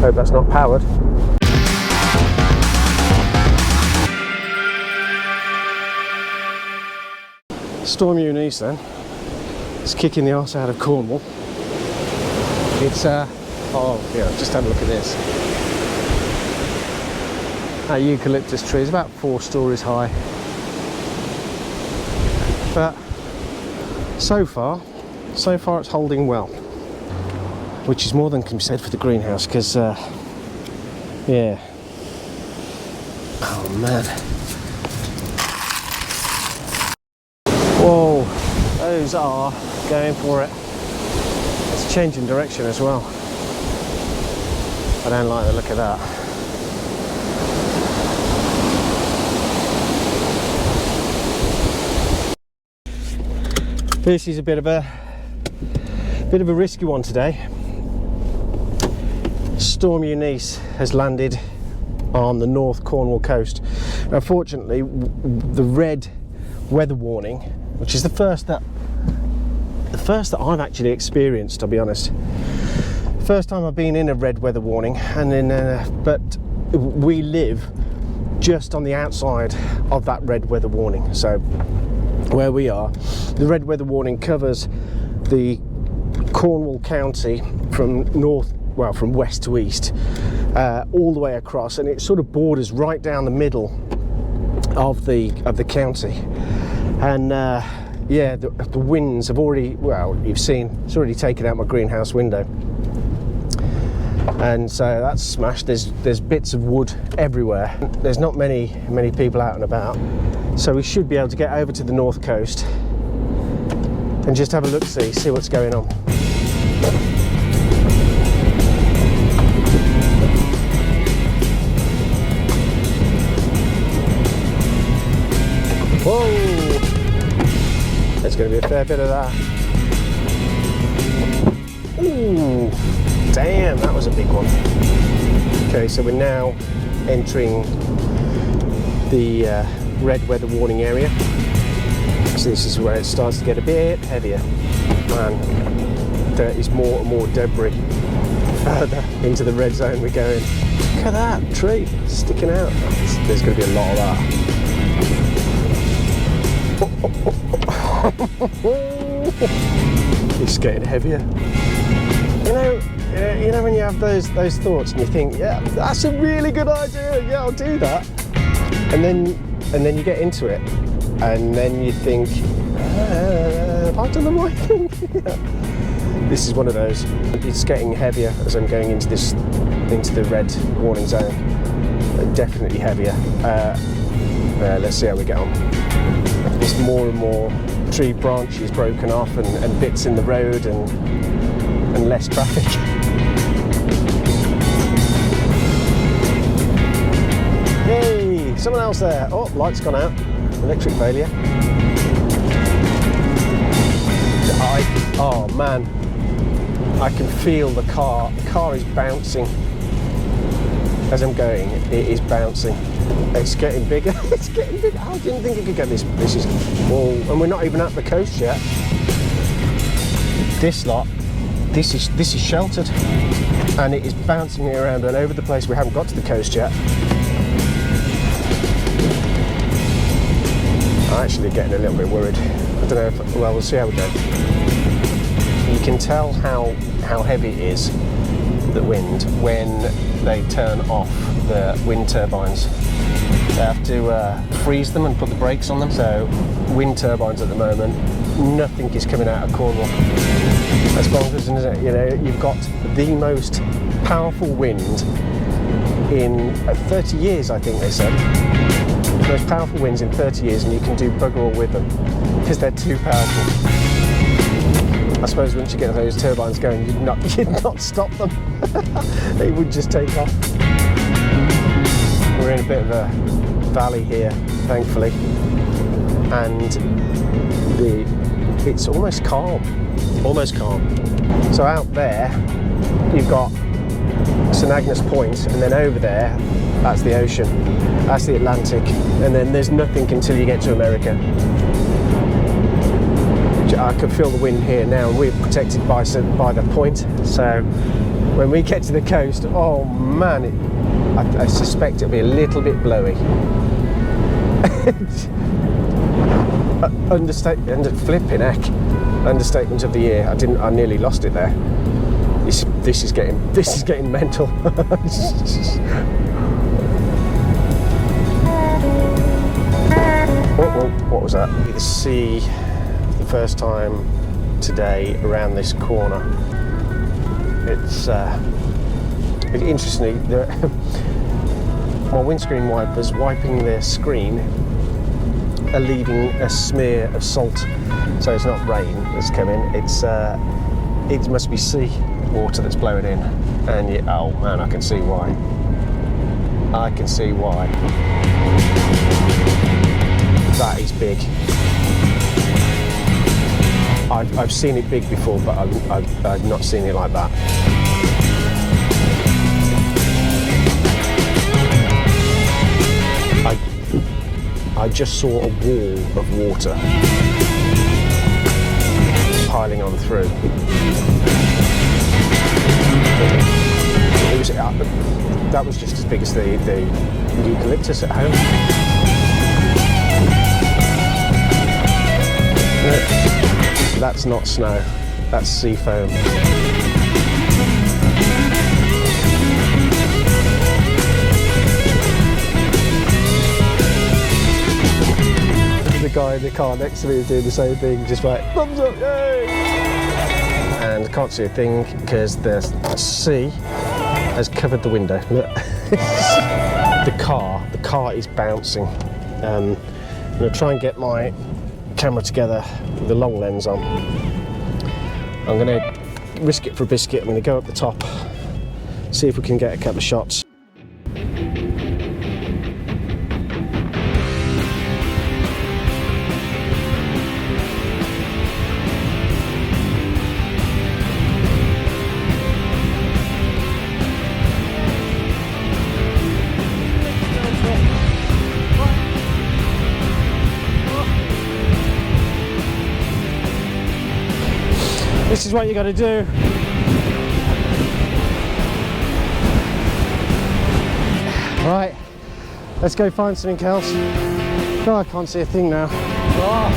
Hope that's not powered. Storm Eunice then. It's kicking the arse out of Cornwall. It's oh yeah, just have a look at this. That eucalyptus tree is about 4 stories high. But so far it's holding well. Which is more than can be said for the greenhouse, because yeah. Oh man. Whoa, those are going for it. It's changing direction as well. I don't like the look of that. This is a bit of a risky one today. Storm Eunice has landed on the North Cornwall coast. Unfortunately, the red weather warning, which is the first that I've actually experienced, I'll be honest. First time I've been in a red weather warning, and then but we live just on the outside of that red weather warning. So where we are, the red weather warning covers the Cornwall county from west to east, all the way across, and it sort of borders right down the middle of the county. And yeah, the winds have already, well, you've seen, it's already taken out my greenhouse window, and so that's smashed. There's bits of wood everywhere. There's not many people out and about, so we should be able to get over to the north coast and just have a look, see what's going on. Whoa! There's going to be a fair bit of that. Ooh! Damn, that was a big one. Okay, so we're now entering the red weather warning area. So this is where it starts to get a bit heavier. Man, there is more and more debris. Further into the red zone we're going. Look at that tree sticking out. There's going to be a lot of that. It's getting heavier. You know when you have those thoughts and you think, yeah, that's a really good idea. Yeah, I'll do that. And then you get into it, and then you think, have I done the right thing? This is one of those. It's getting heavier as I'm going into the red warning zone. Definitely heavier. Let's see how we get on. There's more and more tree branches broken off and bits in the road and less traffic. Yay! Someone else there. Oh, light's gone out. Electric failure. Oh man, I can feel the car. The car is bouncing as I'm going. It is bouncing. It's getting bigger. It's getting bigger. I didn't think it could get this. This is, whoa, and we're not even at the coast yet. This lot, this is sheltered, and it is bouncing me around and over the place. We haven't got to the coast yet. I'm actually getting a little bit worried. I don't know if, well, we'll see how we go. You can tell how heavy it is, the wind, when they turn off the wind turbines. They have to freeze them and put the brakes on them. So wind turbines at the moment, nothing is coming out of Cornwall. That's bonkers, isn't it? You know, you've got the most powerful wind in 30 years, I think they said. The most powerful winds in 30 years, and you can do bugger all with them because they're too powerful. I suppose once you get those turbines going, you'd not stop them. They would just take off. We're in a bit of a valley here, thankfully, and it's almost calm. Almost calm. So out there, you've got St Agnes Point, and then over there, that's the ocean. That's the Atlantic, and then there's nothing until you get to America. I can feel the wind here now, and we're protected by the point, so when we get to the coast, oh man, I suspect it'll be a little bit blowy. Flipping heck. Understatement of the year. I nearly lost it there. This is getting mental. What was that? The sea, the first time today around this corner. It's interestingly, my windscreen wipers wiping their screen are leaving a smear of salt. So it's not rain that's coming. It must be sea water that's blowing in, and oh man, I can see why. I can see why. That is big. I've seen it big before, but I've not seen it like that. I just saw a wall of water piling on through. It was, that was just as big as the eucalyptus at home. That's not snow, that's sea foam. The guy in the car next to me is doing the same thing, just like, thumbs up, yay! And I can't see a thing because the sea has covered the window. Look. The car is bouncing. I'm going to try and get my camera together with the long lens on. I'm going to risk it for a biscuit. I'm going to go up the top, see if we can get a couple of shots. This is what you got to do. Right, let's go find something else. Oh, I can't see a thing now. Oh.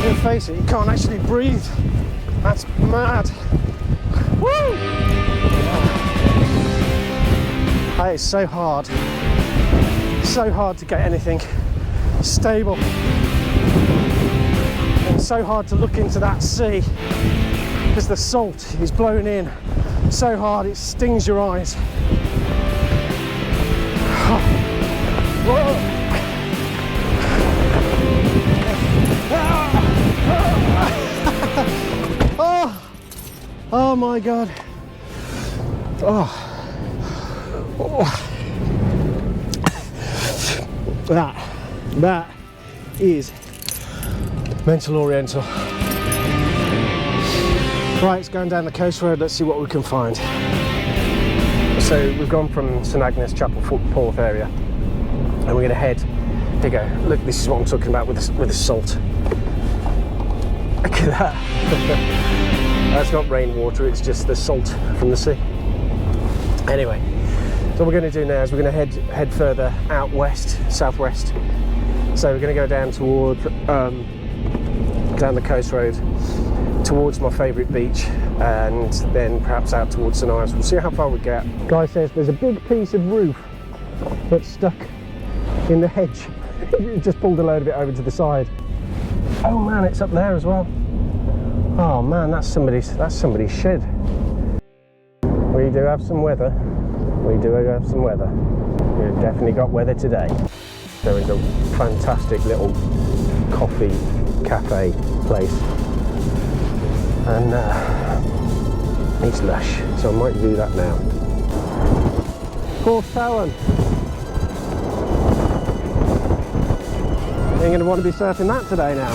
You face it, you can't actually breathe. That's mad. Woo! That is so hard. So hard to get anything stable. It's so hard to look into that sea because the salt is blowing in so hard it stings your eyes. Oh my God. That is mental oriental. Right, it's going down the coast road. Let's see what we can find. So we've gone from St Agnes Chapel Porth area, and we're going to head. Here you go. Look, this is what I'm talking about with the salt. Look at that. That's not rainwater. It's just the salt from the sea. Anyway, so what we're going to do now is we're going to head further out west, southwest. So we're going to go down toward. Down the coast road towards my favourite beach, and then perhaps out towards St Ives. We'll see how far we get. Guy says there's a big piece of roof that's stuck in the hedge. You just pulled a load of it over to the side. Oh man, it's up there as well. Oh man, that's somebody's shed. We do have some weather. We do have some weather. We've definitely got weather today. There is a fantastic little coffee cafe place, and it's lush, so I might do that now. Porth Town. You're going to want to be surfing that today now.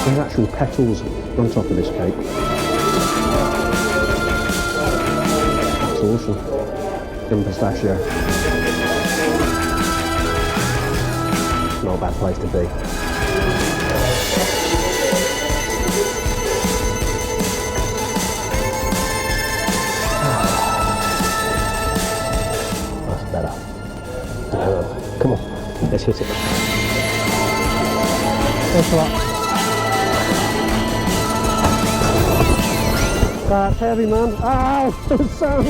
There's actual petals on top of this cake. awesome. And pistachio. Not a bad place to be. That's better. Come on, let's hit it. Thanks a lot. That's heavy, man. Ow! The sound!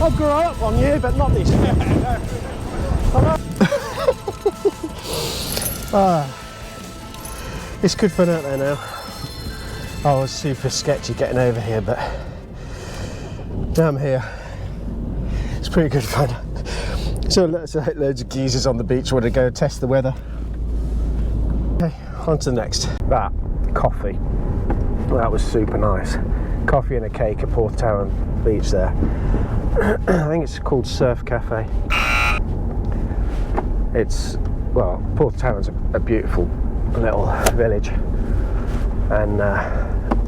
I'll grow up on you, but not this. It's good fun out there now. I was super sketchy getting over here, but now I'm here. It's pretty good fun. So loads of geezers on the beach want to go test the weather. Okay, on to the next. That coffee. That was super nice. Coffee and a cake at Portadown Beach there. I think it's called Surf Cafe. It's, well, Portadown's a beautiful little village, and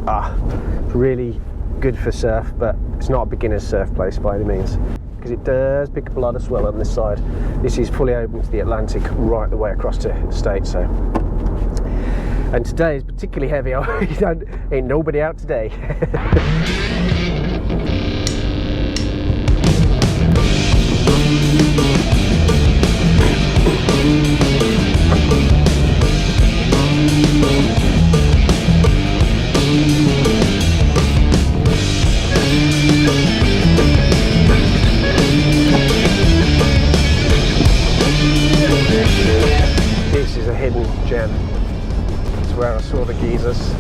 it's really good for surf, but it's not a beginner's surf place by any means, because it does pick up a lot of swell on this side. This is fully open to the Atlantic right the way across to the States, so. And today is particularly heavy. Ain't nobody out today. This is a hidden gem. It's where I saw the geezers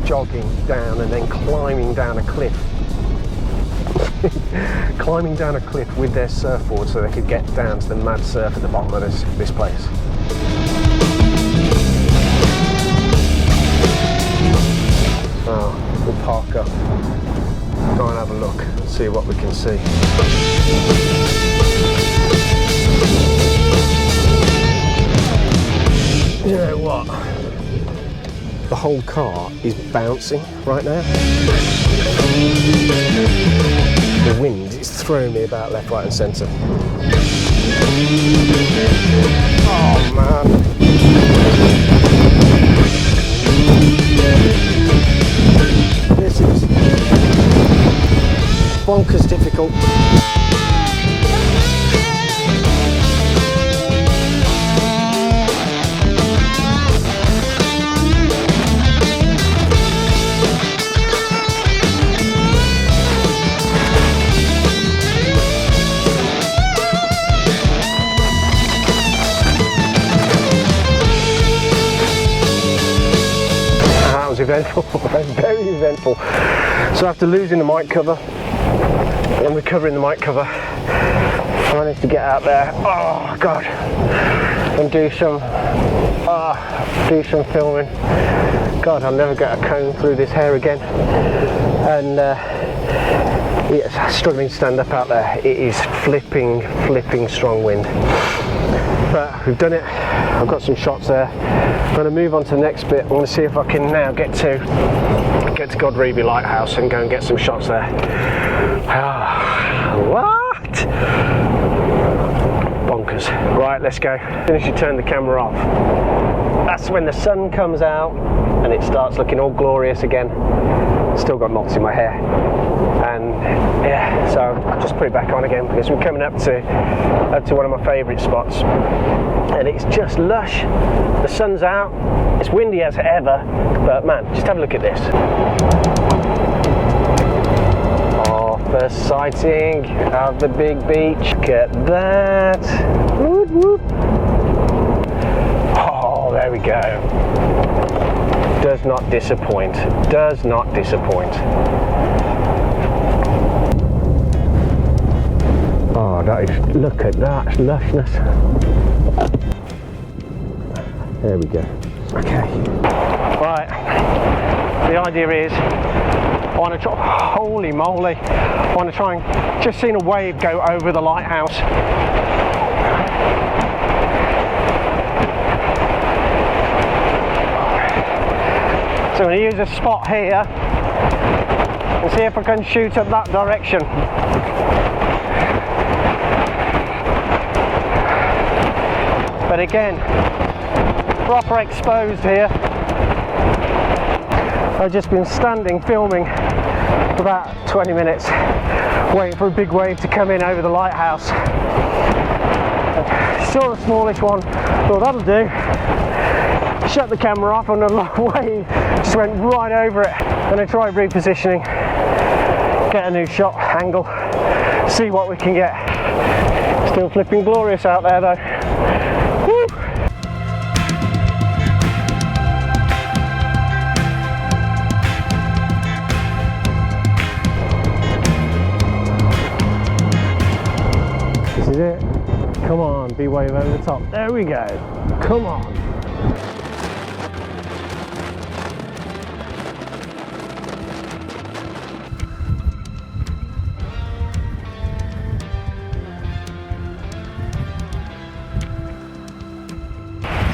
jogging down and then climbing down a cliff. Climbing down a cliff with their surfboard so they could get down to the mad surf at the bottom of this place. Oh, we'll park up, go and have a look, see what we can see. You know what? The whole car is bouncing right now. The wind is throwing me about left, right and centre. Oh man. This is bonkers difficult. Eventful, very eventful. So after losing the mic cover and recovering the mic cover, I managed to get out there, oh god, and do some filming. God, I'll never get a comb through this hair again. And yes, struggling to stand up out there. It is flipping strong wind. But we've done it. I've got some shots there. I'm going to move on to the next bit. I want to see if I can now get to Godreby Lighthouse and go and get some shots there. What? Bonkers. Right, let's go. As soon as you turn the camera off, that's when the sun comes out and it starts looking all glorious again. Still got knots in my hair. And yeah, so I'll just put it back on again because we're coming up to one of my favourite spots, and it's just lush. The sun's out, it's windy as ever, but man, just have a look at this. Oh, first sighting of the big beach. Look at that. Whoop, whoop. Oh, there we go. Does not disappoint. Does not disappoint. Oh, that is, look at that lushness. There we go. Okay. Right. The idea is I want to try, holy moly, I want to try and just see a wave go over the lighthouse. So I'm going to use a spot here and see if I can shoot up that direction. But again, proper exposed here. I've just been standing filming for about 20 minutes waiting for a big wave to come in over the lighthouse. Saw a smallish one, thought that'll do. Shut the camera off and the wave just went right over it. And I tried repositioning, get a new shot angle, see what we can get. Still flipping glorious out there though. Woo! This is it. Come on, big wave over the top. There we go. Come on.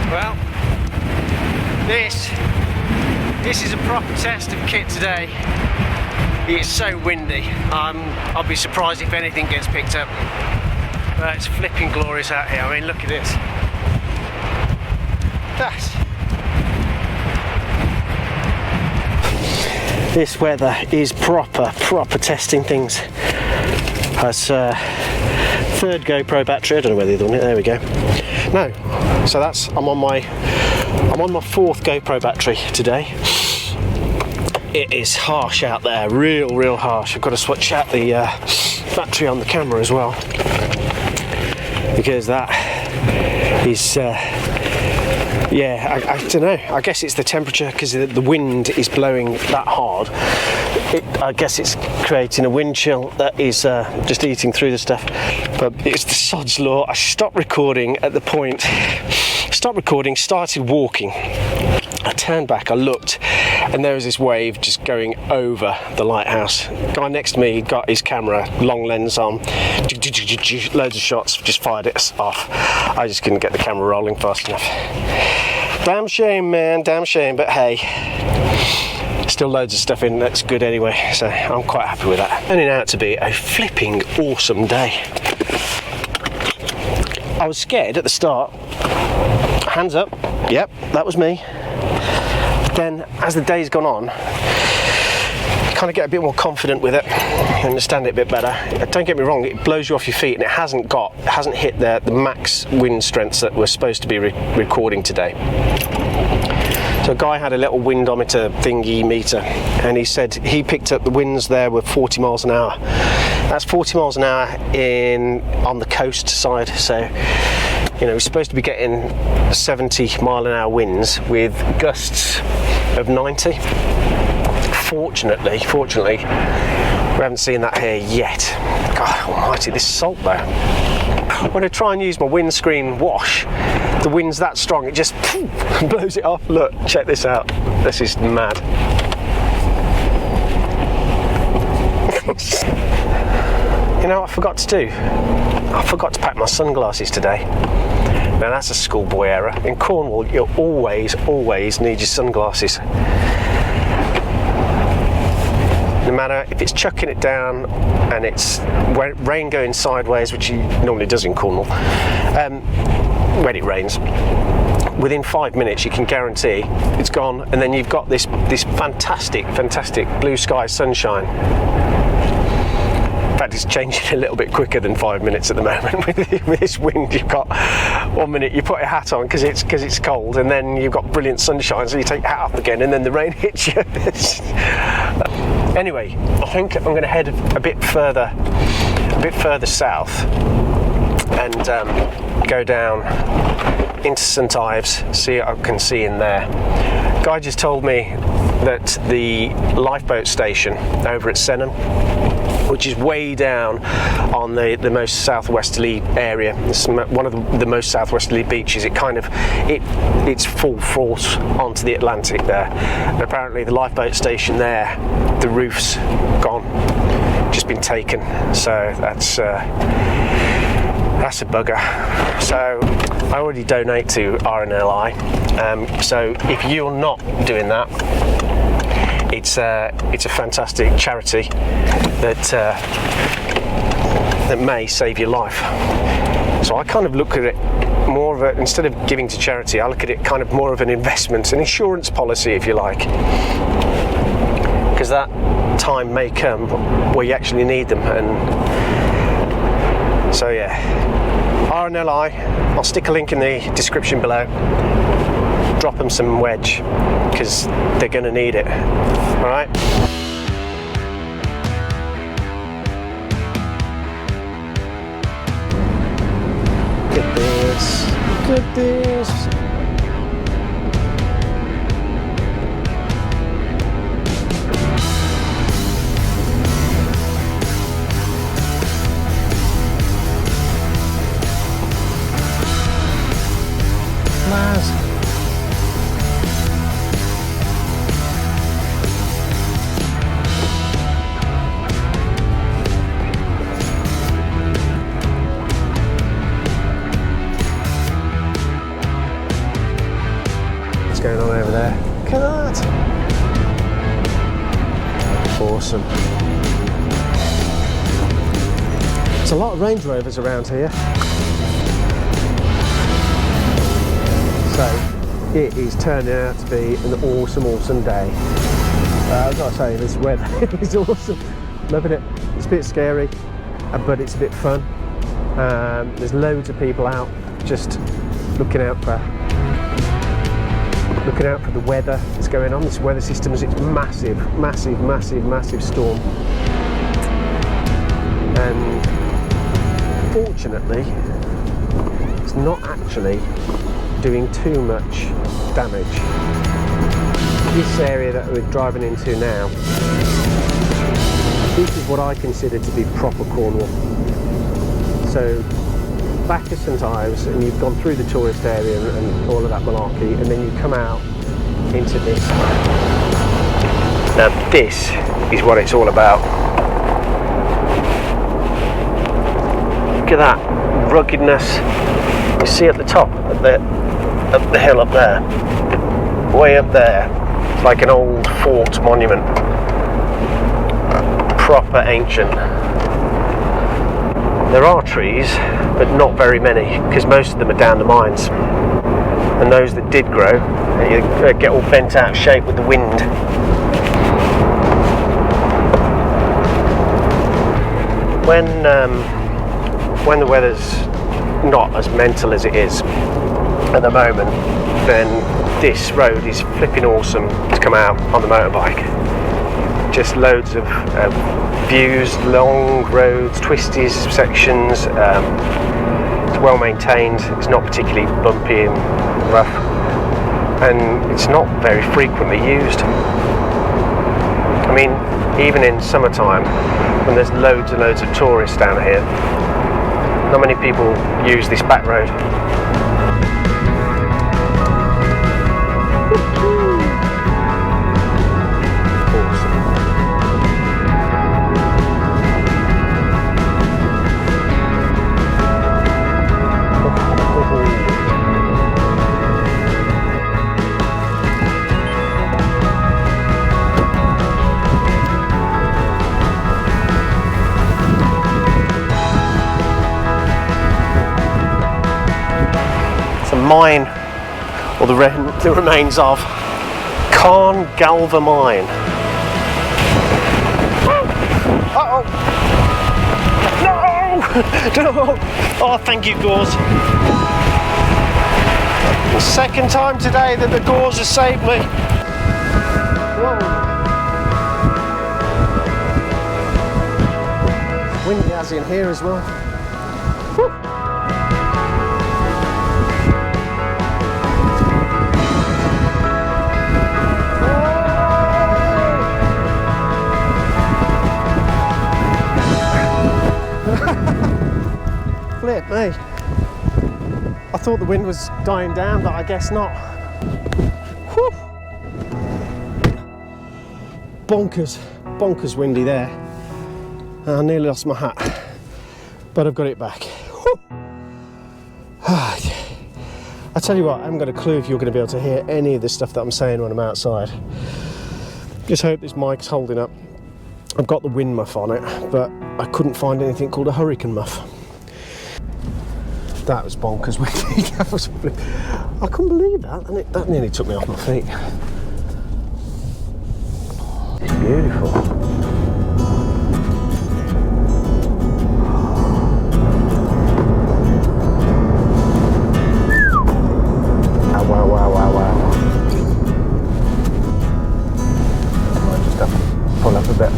Well, this is a proper test of kit today. It's so windy. I'll be surprised if anything gets picked up. But it's flipping glorious out here. I mean, look at this. This weather is proper testing things. That's third GoPro battery. I don't know where the other one is. There we go. No, so that's I'm on my fourth GoPro battery today. It is harsh out there, real harsh. I've got to switch out the battery on the camera as well, because that is yeah, I don't know, I guess it's the temperature, because the wind is blowing that hard. I guess it's creating a wind chill that is just eating through the stuff. But it's the sod's law. I stopped recording at the point, started walking. I turned back, I looked, and there was this wave just going over the lighthouse. Guy next to me got his camera, long lens on, loads of shots, just fired it off. I just couldn't get the camera rolling fast enough. Damn shame, man, damn shame, but hey. Still loads of stuff in that's good anyway, so I'm quite happy with that. Turning out to be a flipping awesome day. I was scared at the start. Hands up, yep, that was me. But then as the day's gone on, you kind of get a bit more confident with it, you understand it a bit better. Don't get me wrong, it blows you off your feet, and it hasn't hit the max wind strengths that we're supposed to be recording today. So a guy had a little windometer thingy meter, and he said he picked up the winds there were 40 miles an hour. That's 40 miles an hour on the coast side, so you know we're supposed to be getting 70 mile an hour winds with gusts of 90. Fortunately, we haven't seen that here yet. God almighty, this salt though. When I try and use my windscreen wash, the wind's that strong, it just blows it off. Look, check this out. This is mad. You know what I forgot to do? I forgot to pack my sunglasses today. Now that's a schoolboy error. In Cornwall, you'll always need your sunglasses. No matter if it's chucking it down and it's rain going sideways, which it normally does in Cornwall, when it rains, within 5 minutes you can guarantee it's gone, and then you've got this fantastic blue sky sunshine. In fact, it's changing a little bit quicker than 5 minutes at the moment. With this wind, you've got 1 minute you put your hat on because it's cold, and then you've got brilliant sunshine, so you take your hat off again, and then the rain hits you. Anyway, I think I'm going to head a bit further south and go down into St Ives, see what I can see in there. Guy just told me that the lifeboat station over at Senham which is way down on the most southwesterly area. It's one of the most southwesterly beaches. It's full force onto the Atlantic there. And apparently the lifeboat station there, the roof's gone, just been taken. So that's a bugger. So I already donate to RNLI. So if you're not doing that, it's a fantastic charity that may save your life. So I kind of look at it more of instead of giving to charity, I look at it kind of more of an investment, an insurance policy, if you like, because that time may come where you actually need them. And so yeah, RNLI, I'll stick a link in the description below. Drop them some wedge, because they're going to need it. All right. Look at this. Look at this. Going on over there. Look at that. Awesome. There's a lot of Range Rovers around here. So it is turning out to be an awesome day. I've got to say, this weather is awesome. Loving it. It's a bit scary, but it's a bit fun. There's loads of people out just looking out for the weather that's going on. This weather system is massive storm, and fortunately it's not actually doing too much damage. This area that we're driving into now, this is what I consider to be proper Cornwall. So back to St Ives, and you've gone through the tourist area and all of that malarkey, and then you come out into this. Now this is what it's all about. Look at that ruggedness. You see at the top, at the hill up there, way up there, it's like an old fort monument, proper ancient. There are trees, but not very many, because most of them are down the mines. And those that did grow, you get all bent out of shape with the wind. When the weather's not as mental as it is at the moment, then this road is flipping awesome to come out on the motorbike. Just loads of views, long roads, twisty sections. It's well maintained. It's not particularly bumpy and rough, and it's not very frequently used. I mean, even in summertime, when there's loads and loads of tourists down here, not many people use this back road. Mine, or the remains of Cornwall mine. Uh-oh! No! No! Oh, thank you, gauze. The second time today that the gauze has saved me. Whoa. Windy as in here as well. Woo. me. I thought the wind was dying down, but I guess not. Whew. Bonkers windy there. I nearly lost my hat, but I've got it back. I tell you what, I haven't got a clue if you're going to be able to hear any of the stuff that I'm saying when I'm outside. Just hope this mic's holding up. I've got the wind muff on it, but I couldn't find anything called a hurricane muff. That was bonkers windy. I couldn't believe that, and that nearly took me off my feet. It's beautiful. Wow. I might just have to pull up a bit.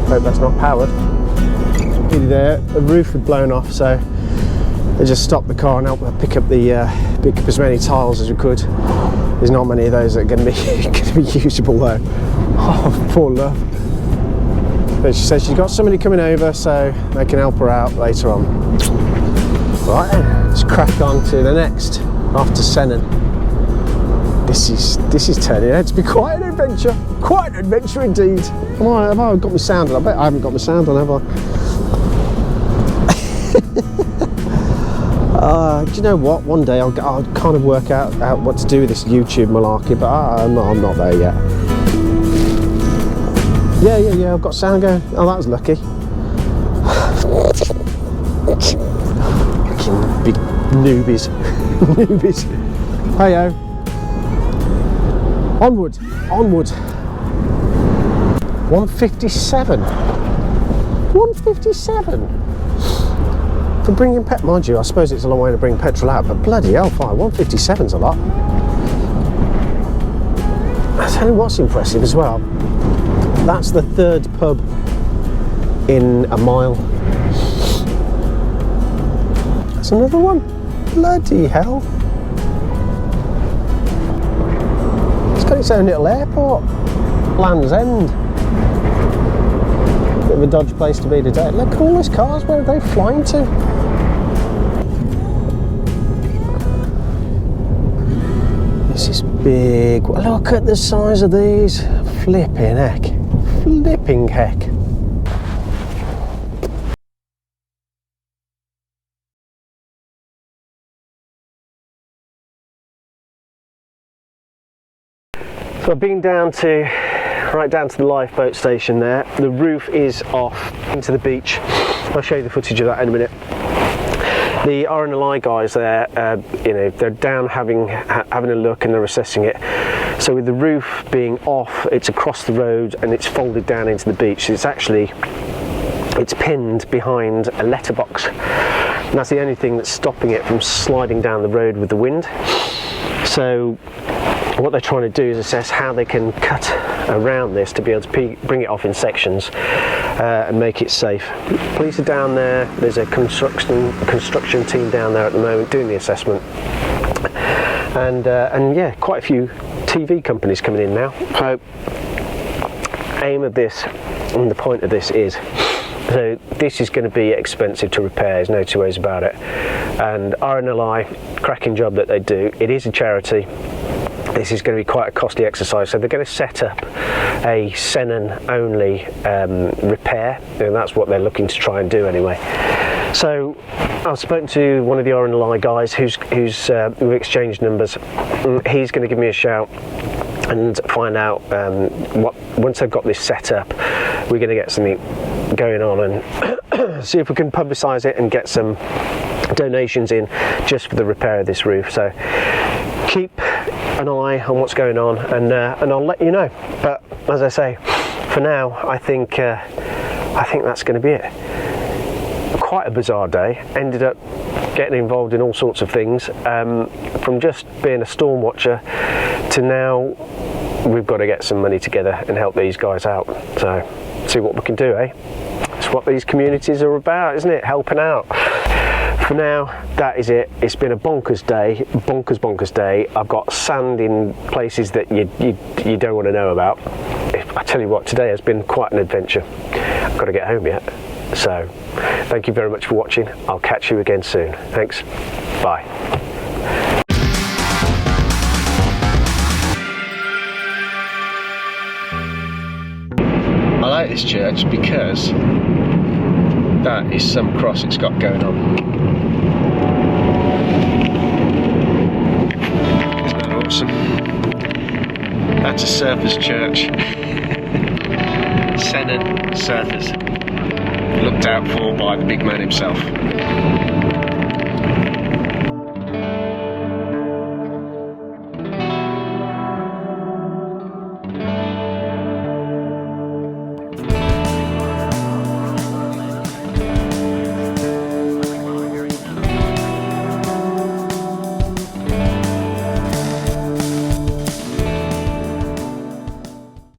Hope that's not powered. Nearly there. The roof had blown off, so they just stopped the car and helped pick up as many tiles as we could. There's not many of those that are going to be usable though. Oh, poor love. But she says she's got somebody coming over, so they can help her out later on. Right then, let's crack on to the next after Sennen. This is turning out to be quite an adventure. Quite an adventure indeed. Have I got my sound on? I bet I haven't got my sound on, have I? Do you know what? One day I'll kind of work out what to do with this YouTube malarkey, but I'm not there yet. Yeah, I've got sound going. Oh, that was lucky. Fucking big newbies. Hey-o. Onward. 157. 157? For bringing mind you, I suppose it's a long way to bring petrol out, but bloody hell, 157's a lot. I tell you what's impressive as well. That's the third pub in a mile. That's another one. Bloody hell. It's got its own little airport. Land's End. Bit of a dodgy place to be today. Look at all these cars. Where are they flying to? This is big. Look at the size of these. Flipping heck. Flipping heck. So I've been right down to the lifeboat station there. The roof is off into the beach. I'll show you the footage of that in a minute. The RNLI guys there, they're down having a look and they're assessing it. So with the roof being off, it's across the road and it's folded down into the beach. It's pinned behind a letterbox. And that's the only thing that's stopping it from sliding down the road with the wind. So what they're trying to do is assess how they can cut around this to be able to bring it off in sections and make it safe. Police are down there. There's a construction team down there at the moment doing the assessment, and yeah, quite a few TV companies coming in now. So aim of this and the point of this is, so this is going to be expensive to repair, there's no two ways about it, and RNLI, cracking job that they do. It is a charity. This is going to be quite a costly exercise, so they're going to set up a Sennen only repair, and that's what they're looking to try and do anyway. So I've spoken to one of the RNLI guys who's we've exchanged numbers. He's going to give me a shout and find out once they've got this set up, we're going to get something going on and see if we can publicise it and get some donations in just for the repair of this roof. So keep an eye on what's going on, and I'll let you know. But as I say, for now, I think that's going to be it. Quite a bizarre day. Ended up getting involved in all sorts of things, from just being a storm watcher to now we've got to get some money together and help these guys out. So see what we can do, eh? It's what these communities are about, isn't it? Helping out. For now, that is it. It's been a bonkers day, bonkers day. I've got sand in places that you don't want to know about. I tell you what, today has been quite an adventure. I've got to get home yet. So, thank you very much for watching. I'll catch you again soon. Thanks. Bye. I like this church because that is some cross it's got going on. Isn't that awesome? That's a surfers church. Senan surfers. Looked out for by the big man himself.